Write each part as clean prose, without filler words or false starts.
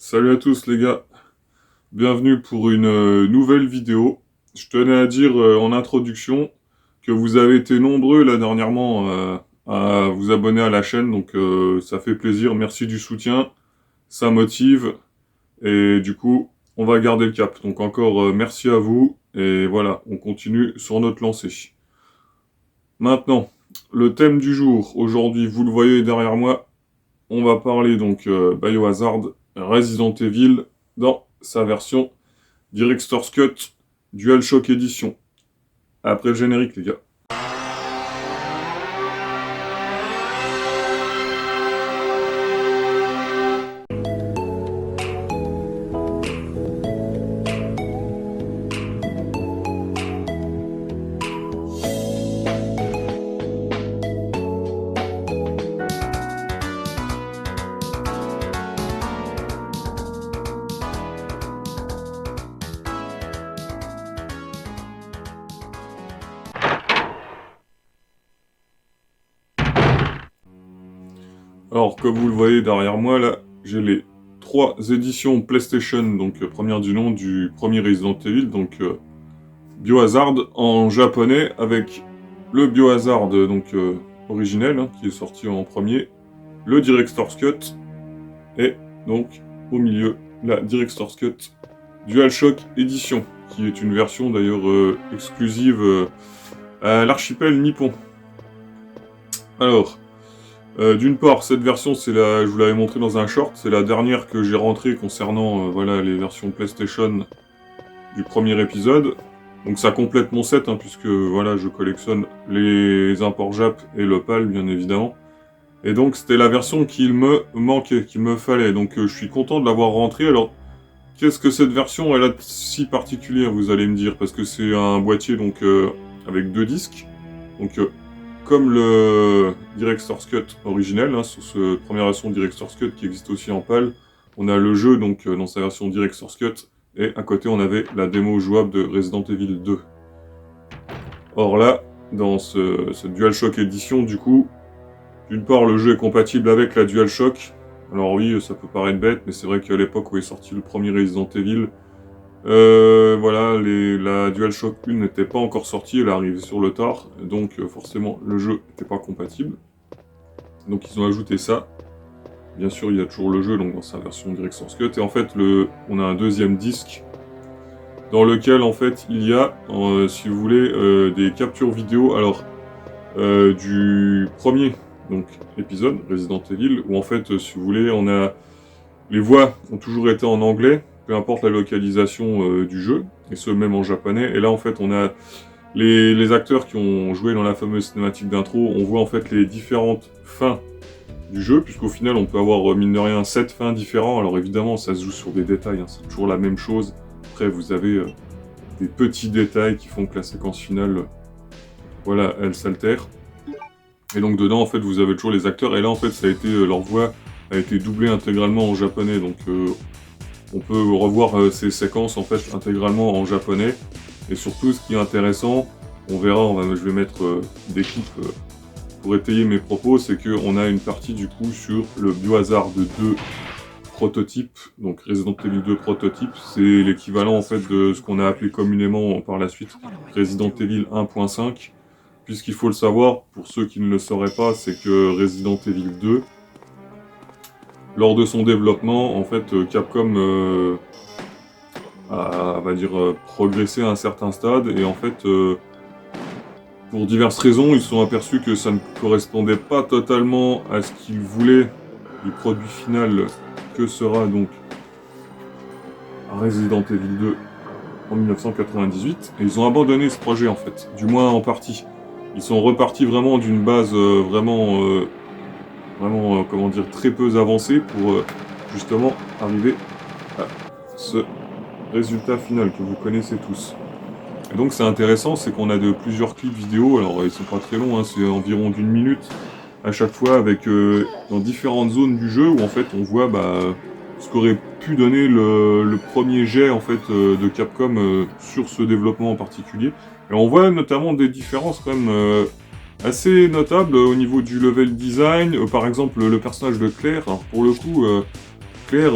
Salut à tous les gars, bienvenue pour une nouvelle vidéo. Je tenais à dire en introduction que vous avez été nombreux là dernièrement à vous abonner à la chaîne, donc ça fait plaisir, merci du soutien, ça motive et du coup on va garder le cap. Donc encore merci à vous et voilà, on continue sur notre lancée. Maintenant, le thème du jour, aujourd'hui vous le voyez derrière moi, on va parler donc Biohazard Resident Evil dans sa version Director's Cut DualShock Edition. Après le générique, les gars. Alors, comme vous le voyez derrière moi, là, j'ai les 3 éditions PlayStation, donc première du nom du premier Resident Evil, donc Biohazard en japonais, avec le Biohazard donc originel, hein, qui est sorti en premier, le Director's Cut, et donc au milieu, la Director's Cut DualShock Edition, qui est une version d'ailleurs exclusive à l'archipel nippon. Alors, d'une part, cette version, je vous l'avais montré dans un short, c'est la dernière que j'ai rentrée concernant voilà, les versions PlayStation du premier épisode. Donc ça complète mon set, hein, puisque voilà, je collectionne les imports Jap et le PAL, bien évidemment. Et donc c'était la version qu'il me manquait, qu'il me fallait. Donc je suis content de l'avoir rentrée. Alors, qu'est-ce que cette version elle a de si particulière, vous allez me dire, parce que c'est un boîtier donc avec 2 disques. Donc comme le Director's Cut originel, hein, sur cette première version Director's Cut qui existe aussi en PAL, on a le jeu donc dans sa version Director's Cut, et à côté on avait la démo jouable de Resident Evil 2. Or là, dans cette DualShock Edition, du coup, d'une part le jeu est compatible avec la DualShock. Alors oui, ça peut paraître bête, mais c'est vrai qu'à l'époque où est sorti le premier Resident Evil, voilà, la DualShock 1 n'était pas encore sortie, elle arrive sur le tard, donc forcément le jeu n'était pas compatible. Donc ils ont ajouté ça. Bien sûr, il y a toujours le jeu donc dans sa version Director's Cut, et en fait on a un deuxième disque dans lequel en fait il y a, si vous voulez, des captures vidéo. Alors du premier donc épisode Resident Evil, où en fait, si vous voulez, on a les voix ont toujours été en anglais, peu importe la localisation du jeu, et ce même en japonais. Et là en fait on a les acteurs qui ont joué dans la fameuse cinématique d'intro, on voit en fait les différentes fins du jeu, puisqu'au final on peut avoir mine de rien 7 fins différentes. Alors évidemment ça se joue sur des détails, hein, c'est toujours la même chose. Après vous avez des petits détails qui font que la séquence finale, voilà, elle s'altère. Et donc dedans en fait vous avez toujours les acteurs, et là en fait ça a été, leur voix a été doublée intégralement en japonais, donc on peut revoir ces séquences en fait intégralement en japonais. Et surtout, ce qui est intéressant, on verra, je vais mettre des clips pour étayer mes propos, c'est qu'on a une partie du coup sur le Biohazard 2 prototype, donc Resident Evil 2 prototype, c'est l'équivalent en fait de ce qu'on a appelé communément par la suite Resident Evil 1.5, puisqu'il faut le savoir, pour ceux qui ne le sauraient pas, c'est que Resident Evil 2, lors de son développement, en fait, Capcom a, on va dire, progressé à un certain stade, et en fait, pour diverses raisons, ils se sont aperçus que ça ne correspondait pas totalement à ce qu'ils voulaient du produit final que sera donc Resident Evil 2 en 1998, et ils ont abandonné ce projet en fait, du moins en partie. Ils sont repartis vraiment d'une base vraiment, comment dire, très peu avancée pour justement arriver à ce résultat final que vous connaissez tous. Et donc c'est intéressant, c'est qu'on a plusieurs clips vidéo, alors ils sont pas très longs, hein, c'est environ d'1 minute à chaque fois, avec dans différentes zones du jeu où en fait on voit ce qu'aurait pu donner le premier jet en fait de Capcom sur ce développement en particulier. Et on voit notamment des différences quand même assez notables au niveau du level design. Par exemple le personnage de Claire, alors pour le coup Claire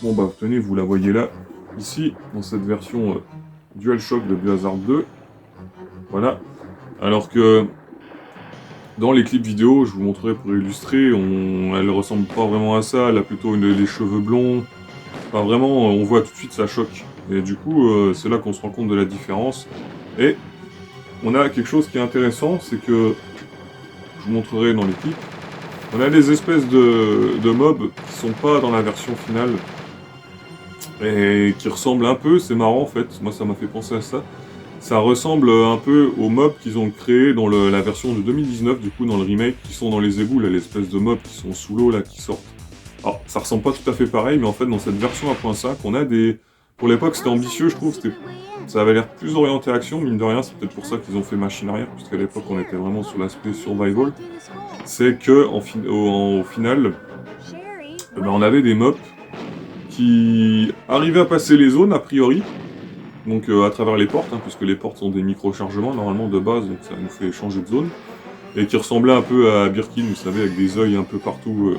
Bon bah tenez, vous la voyez là, ici, dans cette version DualShock de Biohazard 2. Voilà. Alors que dans les clips vidéo, je vous montrerai pour illustrer, elle ressemble pas vraiment à ça, elle a plutôt des cheveux blonds. Enfin vraiment, on voit tout de suite ça choque. Et du coup, c'est là qu'on se rend compte de la différence. Et on a quelque chose qui est intéressant, c'est que, je vous montrerai dans les clips, on a des espèces de mobs qui sont pas dans la version finale. Et qui ressemblent un peu, c'est marrant en fait, moi ça m'a fait penser à ça. Ça ressemble un peu aux mobs qu'ils ont créés dans la version de 2019, du coup dans le remake, qui sont dans les égouts, là, l'espèce de mobs qui sont sous l'eau, là, qui sortent. Alors, ça ressemble pas tout à fait pareil, mais en fait, dans cette version 1.5, on a des... Pour l'époque, c'était ambitieux, je trouve, ça avait l'air plus orienté action, mine de rien, c'est peut-être pour ça qu'ils ont fait machine arrière, puisqu'à l'époque, on était vraiment sur l'aspect survival. C'est que, au final, ben, on avait des mobs qui arrivaient à passer les zones, a priori, donc à travers les portes, hein, puisque les portes sont des micro-chargements normalement de base, donc ça nous fait changer de zone, et qui ressemblait un peu à Birkin, vous savez, avec des yeux un peu partout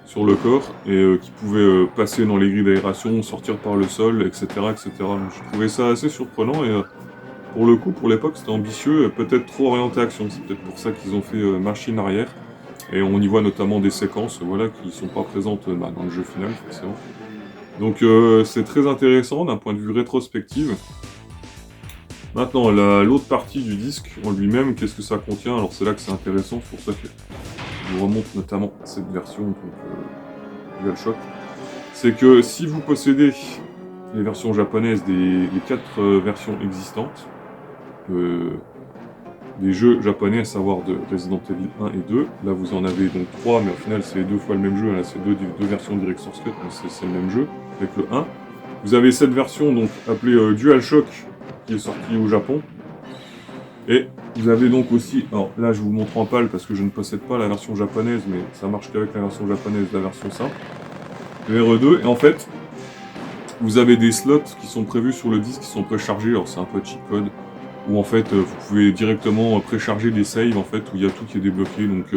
sur le corps, et qui pouvaient passer dans les grilles d'aération, sortir par le sol, etc. etc. Donc je trouvais ça assez surprenant, et pour le coup, pour l'époque, c'était ambitieux, peut-être trop orienté action, c'est peut-être pour ça qu'ils ont fait machine arrière, et on y voit notamment des séquences voilà, qui sont pas présentes dans le jeu final, forcément. Donc c'est très intéressant d'un point de vue rétrospective. Maintenant, l'autre partie du disque en lui-même, qu'est-ce que ça contient? Alors c'est là que c'est intéressant, c'est pour ça que je vous remonte notamment cette version donc, DualShock. C'est que si vous possédez les versions japonaises des 4 versions existantes, des jeux japonais, à savoir de Resident Evil 1 et 2, là vous en avez donc 3, mais au final c'est 2 fois le même jeu, là c'est deux versions Director's Cut, mais c'est le même jeu, avec le 1. Vous avez cette version donc appelée DualShock, qui est sortie au Japon. Et vous avez donc aussi, alors là je vous montre en pâle parce que je ne possède pas la version japonaise, mais ça marche qu'avec la version japonaise, la version simple, le RE2, et en fait, vous avez des slots qui sont prévus sur le disque, qui sont préchargés, alors c'est un peu cheat code, où en fait vous pouvez directement précharger des saves en fait, où il y a tout qui est débloqué, donc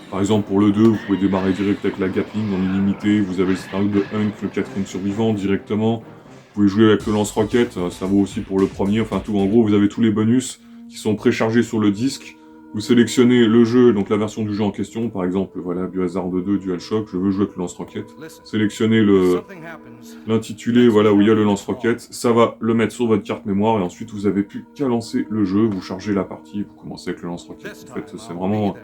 par exemple pour le 2, vous pouvez démarrer direct avec la Gatling en illimité, vous avez le scénario de Hunk, le 4ème survivant directement, vous pouvez jouer avec le lance-roquette, ça vaut aussi pour le premier, enfin tout, en gros vous avez tous les bonus qui sont préchargés sur le disque, vous sélectionnez le jeu, donc la version du jeu en question, par exemple, voilà, Biohazard 2, DualShock, je veux jouer avec le lance-roquette, sélectionnez l'intitulé, voilà, où il y a le lance-roquette, ça va le mettre sur votre carte mémoire, et ensuite vous avez plus qu'à lancer le jeu, vous chargez la partie, vous commencez avec le lance-roquette, en fait, c'est vraiment...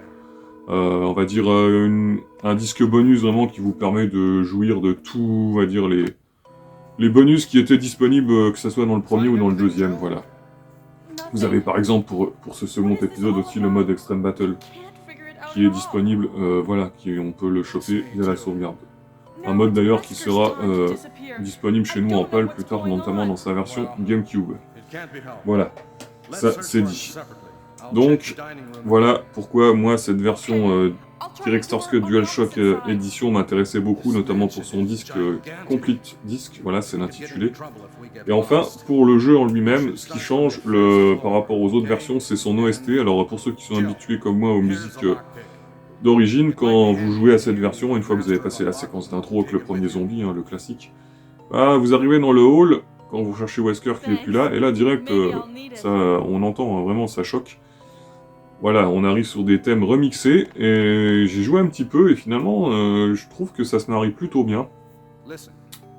on va dire un disque bonus vraiment qui vous permet de jouir de tout, on va dire les bonus qui étaient disponibles, que ce soit dans le premier ou dans le deuxième, voilà. Vous avez par exemple pour ce second épisode aussi le mode Extreme Battle qui est disponible, voilà, on peut le choper via la sauvegarde. Un mode d'ailleurs qui sera disponible chez nous en PAL plus tard, notamment dans sa version GameCube. Voilà, ça c'est dit. Donc, voilà pourquoi moi cette version Director's Cut DualShock Edition m'intéressait beaucoup, notamment pour son disque Complete Disc, voilà c'est l'intitulé. Et enfin, pour le jeu en lui-même, ce qui change par rapport aux autres versions, c'est son OST. Alors pour ceux qui sont habitués comme moi aux musiques d'origine, quand vous jouez à cette version, une fois que vous avez passé la séquence d'intro avec le premier zombie, hein, le classique, bah, vous arrivez dans le hall, quand vous cherchez Wesker qui est plus là, et là direct, on entend hein, vraiment ça choque. Voilà, on arrive sur des thèmes remixés, et j'ai joué un petit peu, et finalement, je trouve que ça se marie plutôt bien.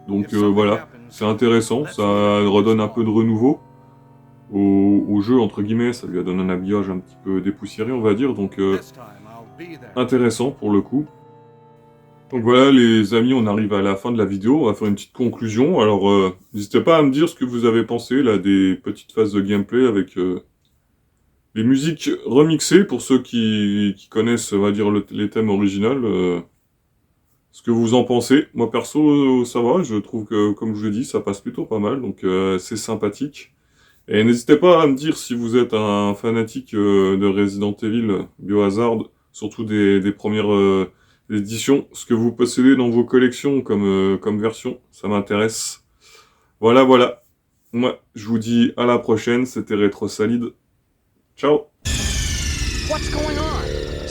Donc voilà, c'est intéressant, ça redonne un peu de renouveau au jeu, entre guillemets, ça lui a donné un habillage un petit peu dépoussiéré, on va dire, donc intéressant pour le coup. Donc voilà les amis, on arrive à la fin de la vidéo, on va faire une petite conclusion. Alors n'hésitez pas à me dire ce que vous avez pensé là des petites phases de gameplay avec les musiques remixées pour ceux qui connaissent, on va dire, les thèmes originaux. Ce que vous en pensez. Moi perso, ça va, je trouve que, comme je l'ai dit, ça passe plutôt pas mal, donc c'est sympathique. Et n'hésitez pas à me dire si vous êtes un fanatique de Resident Evil Biohazard, surtout des premières éditions, ce que vous possédez dans vos collections comme version, ça m'intéresse. Voilà, voilà. Moi, je vous dis à la prochaine, c'était Retro Salide. Ciao! What's going on?